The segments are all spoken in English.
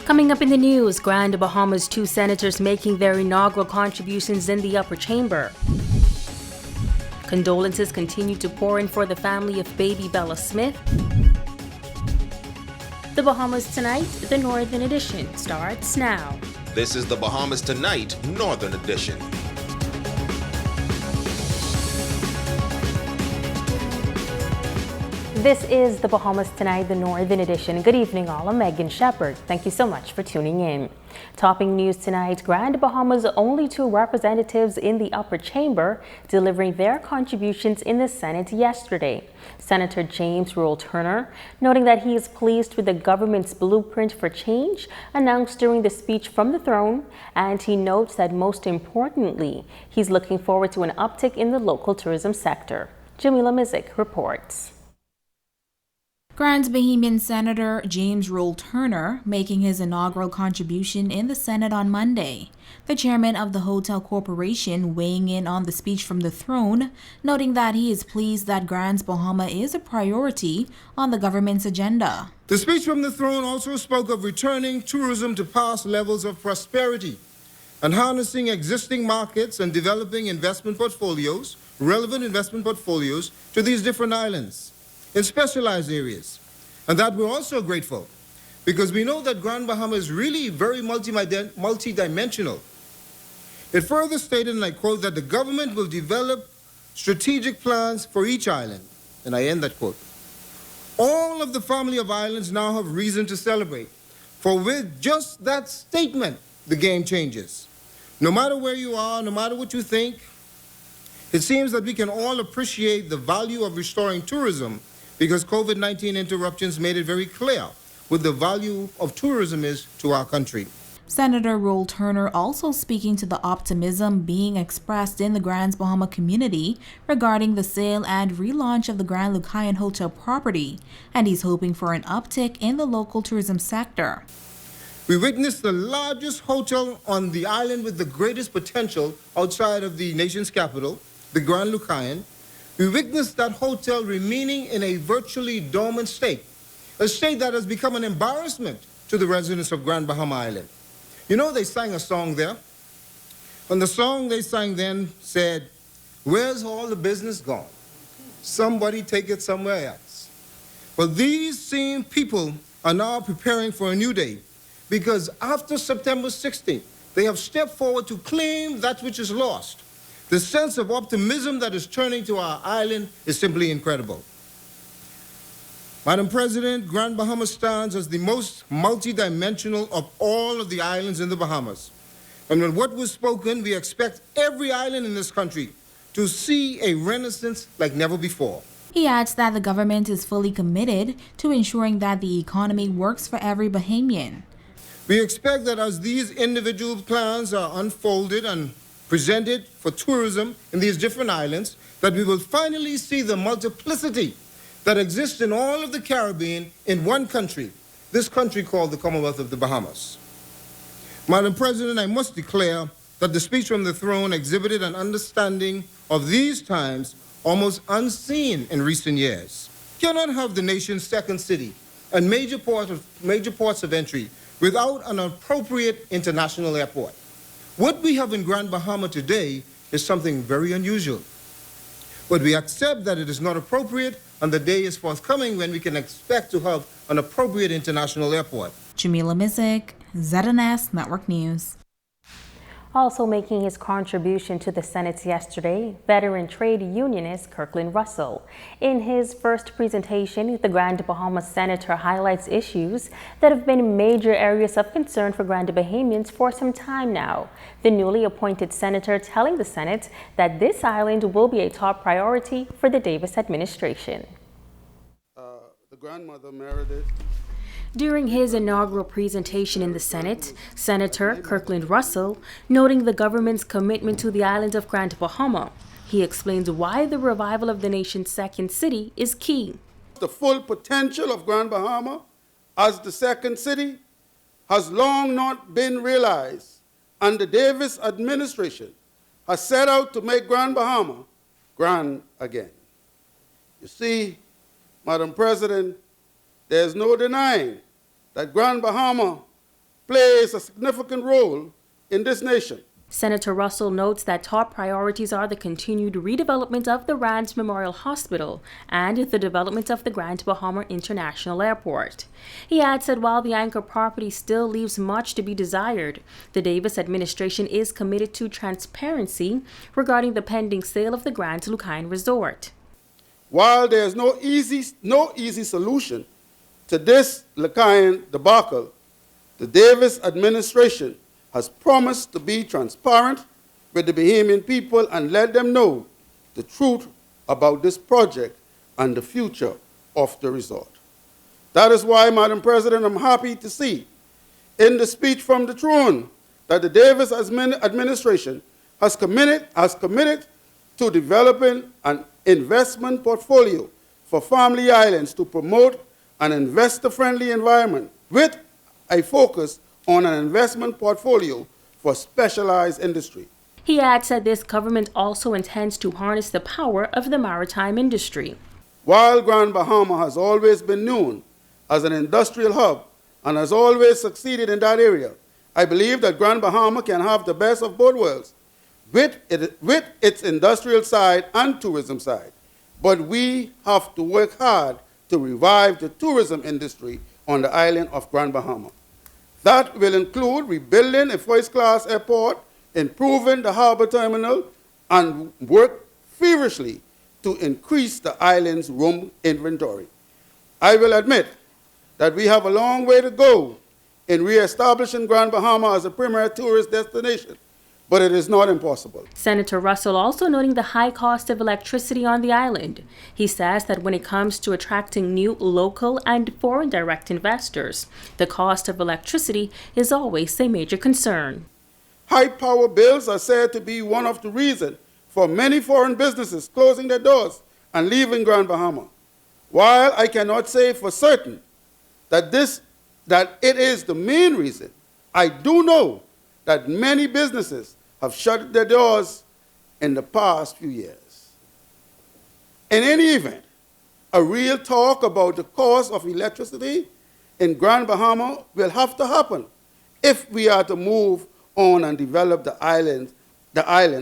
Coming up in the news, Grand Bahamas' two senators making their inaugural contributions in the upper chamber. Condolences continue to pour in for the family of baby Bella Smith. The Bahamas Tonight, the Northern Edition, starts now. This is the Bahamas Tonight, Northern Edition. This is the Bahamas Tonight, the Northern Edition. Good evening, all. I'm Megan Shepard. Thank you so much for tuning in. Topping news tonight, Grand Bahamas' only two representatives in the upper chamber delivering their contributions in the Senate yesterday. Senator James Rule Turner, noting that he is pleased with the government's blueprint for change announced during the speech from the throne, and he notes that most importantly, he's looking forward to an uptick in the local tourism sector. Jamila Mizik reports. Grand Bahamian Senator James Rule Turner making his inaugural contribution in the Senate on Monday. The chairman of the Hotel Corporation weighing in on the speech from the throne, noting that he is pleased that Grand Bahama is a priority on the government's agenda. The speech from the throne also spoke of returning tourism to past levels of prosperity and harnessing existing markets and developing investment portfolios, relevant investment portfolios to these different islands in specialized areas. And that we're also grateful because we know that Grand Bahama is really very multidimensional. It further stated, and I quote, that the government will develop strategic plans for each island. And I end that quote. All of the family of islands now have reason to celebrate, for with just that statement, the game changes. No matter where you are, no matter what you think, it seems that we can all appreciate the value of restoring tourism because COVID-19 interruptions made it very clear what the value of tourism is to our country. Senator Rule Turner also speaking to the optimism being expressed in the Grand Bahama community regarding the sale and relaunch of the Grand Lucayan Hotel property, and he's hoping for an uptick in the local tourism sector. We witnessed the largest hotel on the island with the greatest potential outside of the nation's capital, the Grand Lucayan. We witnessed that hotel remaining in a virtually dormant state, a state that has become an embarrassment to the residents of Grand Bahama Island. You know, they sang a song there, and the song they sang then said, "Where's all the business gone? Somebody take it somewhere else." But these same people are now preparing for a new day, because after September 16th, they have stepped forward to claim that which is lost. The sense of optimism that is turning to our island is simply incredible. Madam President, Grand Bahama stands as the most multidimensional of all of the islands in the Bahamas. And with what was spoken, we expect every island in this country to see a renaissance like never before. He adds that the government is fully committed to ensuring that the economy works for every Bahamian. We expect that as these individual plans are unfolded and presented for tourism in these different islands, that we will finally see the multiplicity that exists in all of the Caribbean in one country, this country called the Commonwealth of the Bahamas. Madam President, I must declare that the speech from the throne exhibited an understanding of these times almost unseen in recent years. You cannot have the nation's second city and major ports of entry without an appropriate international airport. What we have in Grand Bahama today is something very unusual. But we accept that it is not appropriate, and the day is forthcoming when we can expect to have an appropriate international airport. Jamila Mizik, ZNS Network News. Also making his contribution to the Senate yesterday, veteran trade unionist Kirkland Russell. In his first presentation, the Grand Bahama Senator highlights issues that have been major areas of concern for Grand Bahamians for some time now. The newly appointed senator telling the Senate that this island will be a top priority for the Davis administration. The grandmother Meredith. During his inaugural presentation in the Senate, Senator Kirkland Russell, noting the government's commitment to the island of Grand Bahama, he explains why the revival of the nation's second city is key. The full potential of Grand Bahama as the second city has long not been realized, and the Davis administration has set out to make Grand Bahama grand again. You see, Madam President, there's no denying that Grand Bahama plays a significant role in this nation. Senator Russell notes that top priorities are the continued redevelopment of the Rand Memorial Hospital and the development of the Grand Bahama International Airport. He adds that while the anchor property still leaves much to be desired, the Davis administration is committed to transparency regarding the pending sale of the Grand Lucayne Resort. While there is no easy solution to this Lucayne debacle, the Davis administration has promised to be transparent with the Bahamian people and let them know the truth about this project and the future of the resort. That is why, Madam President, I'm happy to see in the speech from the throne that the Davis administration has committed to developing an investment portfolio for family islands to promote an investor-friendly environment with a focus on an investment portfolio for specialized industry. He adds that this government also intends to harness the power of the maritime industry. While Grand Bahama has always been known as an industrial hub and has always succeeded in that area, I believe that Grand Bahama can have the best of both worlds with its industrial side and tourism side. But we have to work hard to revive the tourism industry on the island of Grand Bahama. That will include rebuilding a first-class airport, improving the harbor terminal, and work feverishly to increase the island's room inventory. I will admit that we have a long way to go in reestablishing Grand Bahama as a premier tourist destination, but it is not impossible. Senator Russell also noting the high cost of electricity on the island. He says that when it comes to attracting new local and foreign direct investors, the cost of electricity is always a major concern. High power bills are said to be one of the reasons for many foreign businesses closing their doors and leaving Grand Bahama. While I cannot say for certain that it is the main reason, I do know that many businesses have shut their doors in the past few years. In any event, a real talk about the cost of electricity in Grand Bahama will have to happen if we are to move on and develop the island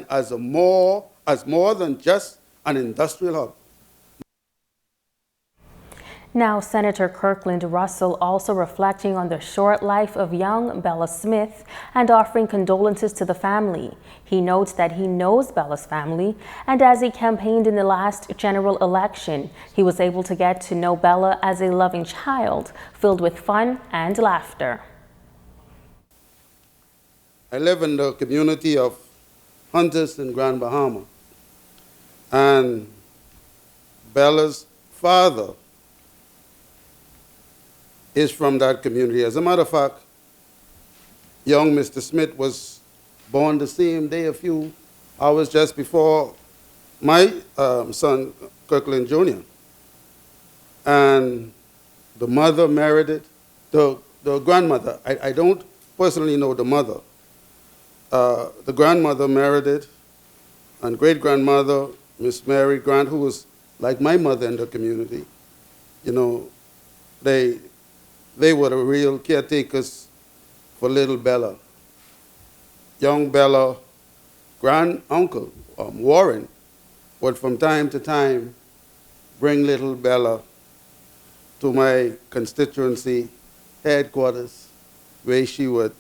as more than just an industrial hub. Now, Senator Kirkland Russell also reflecting on the short life of young Bella Smith and offering condolences to the family. He notes that he knows Bella's family, and as he campaigned in the last general election, he was able to get to know Bella as a loving child, filled with fun and laughter. I live in the community of Hunters in Grand Bahama, and Bella's father is from that community. As a matter of fact, young Mr. Smith was born the same day, a few hours just before my son, Kirkland Jr. And the mother married it, the grandmother, I don't personally know the mother. The grandmother married it, and great-grandmother, Miss Mary Grant, who was like my mother in the community, you know, they were the real caretakers for little Bella. Young Bella, grand-uncle, Warren, would from time to time bring little Bella to my constituency headquarters, where she would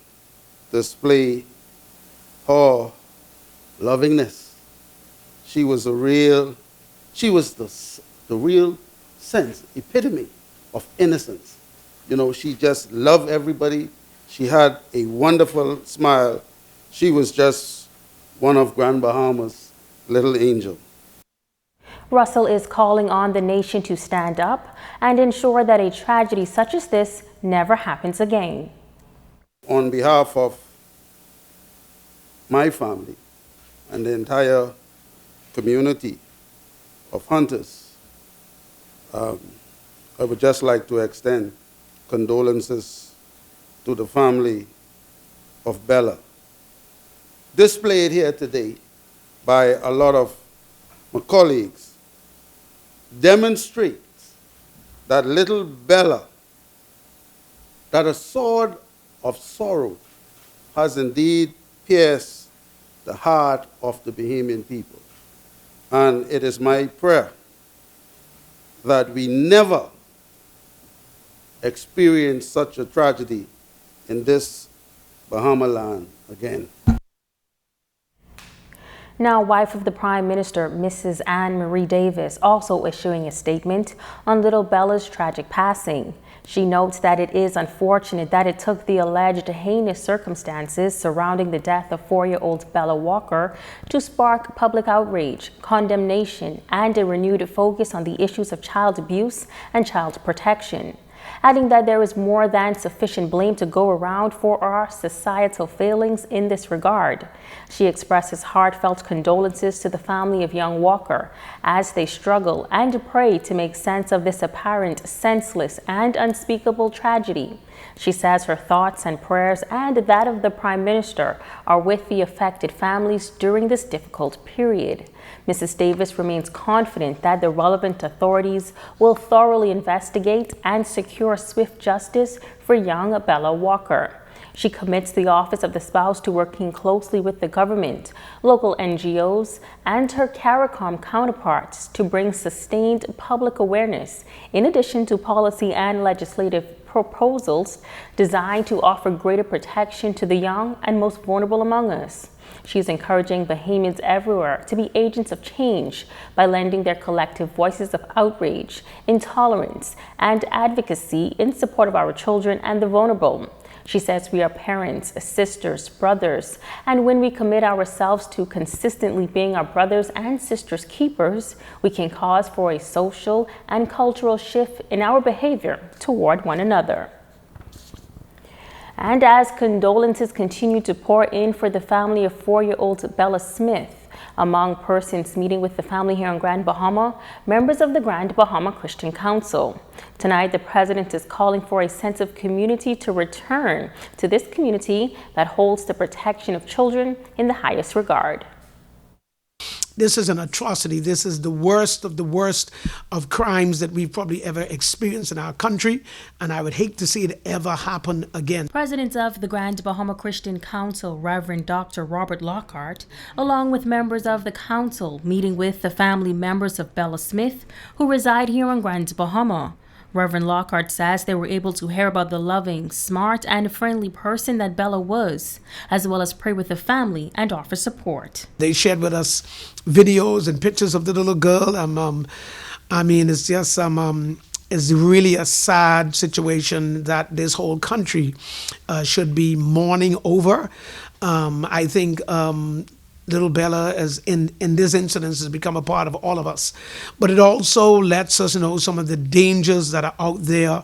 display her lovingness. She was the real sense, epitome of innocence. You know, she just loved everybody. She had a wonderful smile. She was just one of Grand Bahama's little angel. Russell is calling on the nation to stand up and ensure that a tragedy such as this never happens again. On behalf of my family and the entire community of hunters, I would just like to extend condolences to the family of Bella. Displayed here today by a lot of my colleagues demonstrates that little Bella, that a sword of sorrow has indeed pierced the heart of the Bahamian people. And it is my prayer that we never experience such a tragedy in this Bahama land again. Now, wife of the Prime Minister, Mrs. Anne Marie Davis, also issuing a statement on little Bella's tragic passing. She notes that it is unfortunate that it took the alleged heinous circumstances surrounding the death of 4-year-old Bella Walker to spark public outrage, condemnation, and a renewed focus on the issues of child abuse and child protection, adding that there is more than sufficient blame to go around for our societal failings in this regard. She expresses heartfelt condolences to the family of young Walker as they struggle and pray to make sense of this apparent senseless and unspeakable tragedy. She says her thoughts and prayers and that of the Prime Minister are with the affected families during this difficult period. Mrs. Davis remains confident that the relevant authorities will thoroughly investigate and secure swift justice for young Bella Walker. She commits the Office of the Spouse to working closely with the government, local NGOs, and her CARICOM counterparts to bring sustained public awareness, in addition to policy and legislative proposals designed to offer greater protection to the young and most vulnerable among us. She's encouraging Bahamians everywhere to be agents of change by lending their collective voices of outrage, intolerance, and advocacy in support of our children and the vulnerable. She says we are parents, sisters, brothers, and when we commit ourselves to consistently being our brothers and sisters' keepers, we can cause for a social and cultural shift in our behavior toward one another. And as condolences continue to pour in for the family of 4-year-old Bella Smith, among persons meeting with the family here in Grand Bahama, members of the Grand Bahama Christian Council. Tonight, the president is calling for a sense of community to return to this community that holds the protection of children in the highest regard. This is an atrocity. This is the worst of crimes that we've probably ever experienced in our country, and I would hate to see it ever happen again. President of the Grand Bahama Christian Council, Reverend Dr. Robert Lockhart, along with members of the council, meeting with the family members of Bella Smith, who reside here in Grand Bahama. Reverend Lockhart says they were able to hear about the loving, smart, and friendly person that Bella was, as well as pray with the family and offer support. They shared with us videos and pictures of the little girl. It's just it's really a sad situation that this whole country should be mourning over. I think little Bella, as in this incident, has become a part of all of us. But it also lets us know some of the dangers that are out there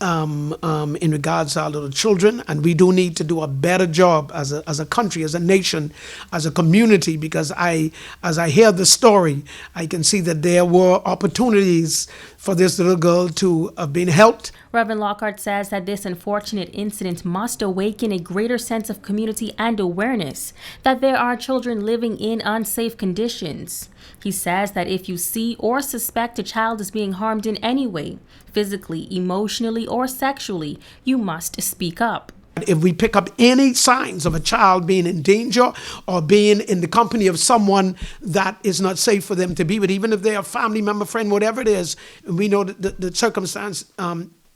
in regards to our little children, and we do need to do a better job as a country, as a nation, as a community, because as I hear the story, I can see that there were opportunities for this little girl to have been helped. Reverend Lockhart says that this unfortunate incident must awaken a greater sense of community and awareness that there are children living in unsafe conditions. He says that if you see or suspect a child is being harmed in any way, physically, emotionally, or sexually, you must speak up. If we pick up any signs of a child being in danger or being in the company of someone that is not safe for them to be with, even if they're a family member, friend, whatever it is, we know the circumstance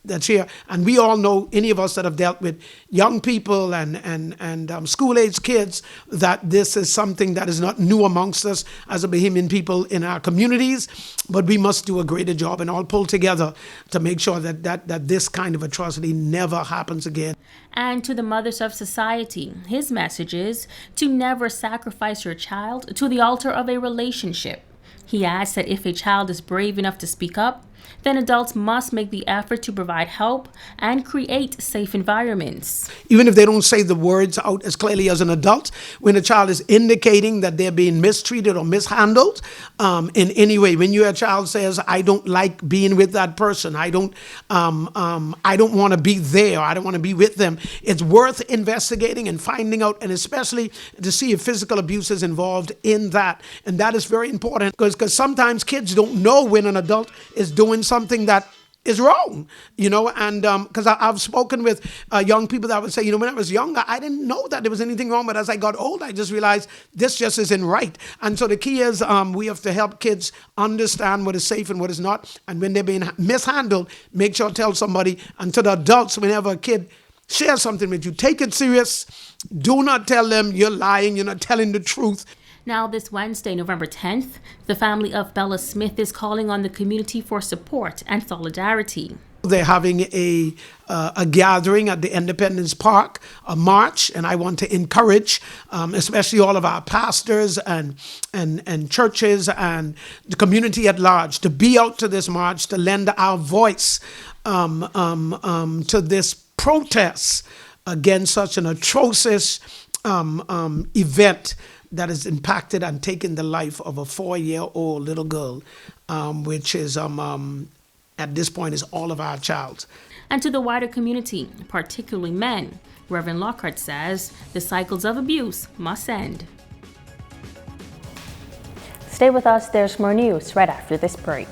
that's here, and we all know, any of us that have dealt with young people and school-age kids, that this is something that is not new amongst us as a Bahamian people in our communities, but we must do a greater job and all pull together to make sure that this kind of atrocity never happens again. And to the mothers of society, his message is to never sacrifice your child to the altar of a relationship. He adds that if a child is brave enough to speak up, then adults must make the effort to provide help and create safe environments. Even if they don't say the words out as clearly as an adult, when a child is indicating that they're being mistreated or mishandled in any way, when your child says, I don't like being with that person, I don't want to be there, I don't want to be with them, it's worth investigating and finding out, and especially to see if physical abuse is involved in that. And that is very important, because sometimes kids don't know when an adult is doing something that is wrong, and because I've spoken with young people that would say, when I was younger, I didn't know that there was anything wrong, but as I got older, I just realized this just isn't right. And so the key is we have to help kids understand what is safe and what is not, and when they're being mishandled, make sure to tell somebody. And to the adults, whenever a kid share something with you, take it serious. Do not tell them you're lying, you're not telling the truth. Now, this Wednesday, November 10th, the family of Bella Smith is calling on the community for support and solidarity. They're having a gathering at the Independence Park, a march, and I want to encourage, especially all of our pastors and churches and the community at large, to be out to this march, to lend our voice to this protest against such an atrocious event that has impacted and taken the life of a 4-year-old little girl, which is, at this point, is all of our child. And to the wider community, particularly men, Reverend Lockhart says the cycles of abuse must end. Stay with us, there's more news right after this break.